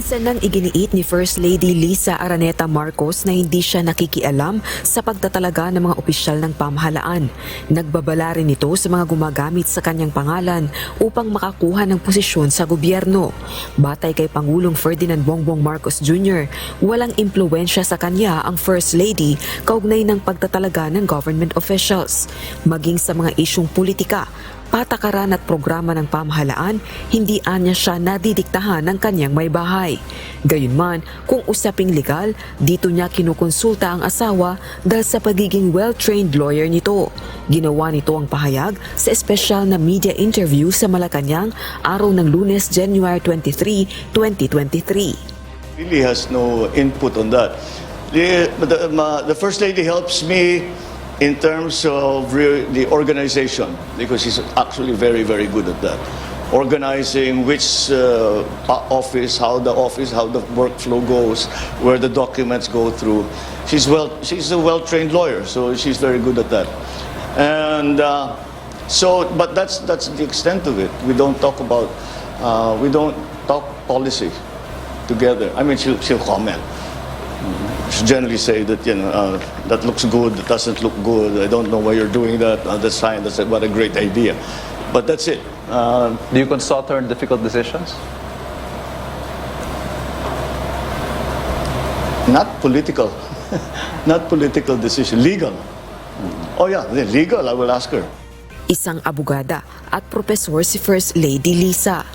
Minsan nang iginiit ni First Lady Lisa Araneta Marcos na hindi siya nakikialam sa pagtatalaga ng mga opisyal ng pamahalaan. Nagbabala rin ito sa mga gumagamit sa kanyang pangalan upang makakuha ng posisyon sa gobyerno. Batay kay Pangulong Ferdinand Bongbong Marcos Jr., walang impluwensya sa kanya ang First Lady kaugnay ng pagtatalaga ng government officials. Maging sa mga isyung politika, patakaran at programa ng pamahalaan, hindi anya siya nadidiktahan ng kanyang may bahay. Gayunman, kung usaping legal, dito niya kinukonsulta ang asawa dahil sa pagiging well-trained lawyer nito. Ginawa nito ang pahayag sa espesyal na media interview sa Malacanang araw ng Lunes, January 23, 2023. Really has no input on that. The First Lady helps me in terms of the organization, because she's actually very, very good at that. Organizing which office, how the workflow goes, where the documents go through. She's a well-trained lawyer, so she's very good at that. And but that's the extent of it. We don't talk policy together. I mean, she'll comment. She generally say that, that looks good, that doesn't look good, I don't know why you're doing that, that's fine, what a great idea. But that's it. Do you consult her in difficult decisions? Not political. Not political decision. Legal. Oh yeah, legal, I will ask her. Isang abogada at propesor si First Lady Lisa.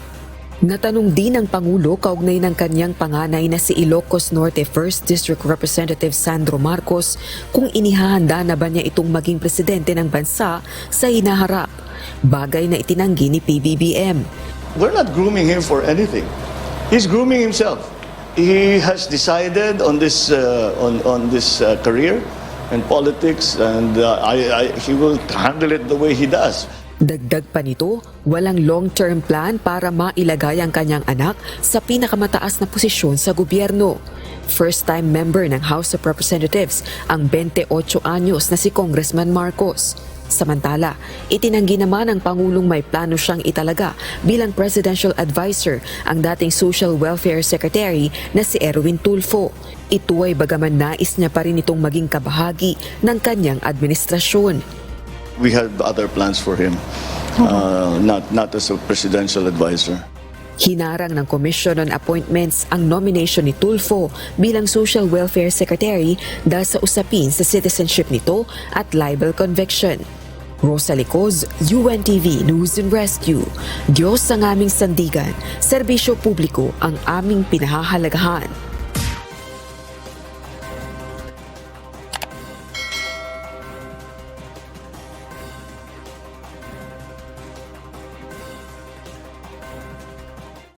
Natanong din ng Pangulo kaugnay ng kanyang panganay na si Ilocos Norte 1st District Representative Sandro Marcos kung inihahanda na ba niya itong maging presidente ng bansa sa hinaharap. Bagay na itinanggi ni PBBM. We're not grooming him for anything. He's grooming himself. He has decided on this career in politics, and he will handle it the way he does. Dagdag pa nito, walang long-term plan para mailagay ang kanyang anak sa pinakamataas na posisyon sa gobyerno. First-time member ng House of Representatives ang 28 anyos na si Congressman Marcos. Samantala, itinanggi naman ng Pangulong may plano siyang italaga bilang Presidential Advisor ang dating Social Welfare Secretary na si Erwin Tulfo. Ito ay bagaman nais niya pa rin itong maging kabahagi ng kanyang administrasyon. We had other plans for him, not as a presidential advisor. Hinarang ng Commission on Appointments ang nomination ni Tulfo bilang Social Welfare Secretary dahil sa usapin sa citizenship nito at libel conviction. Rosa Licoz, UNTV News and Rescue. Diyos ang aming sandigan, serbisyo publiko ang aming pinahahalagahan.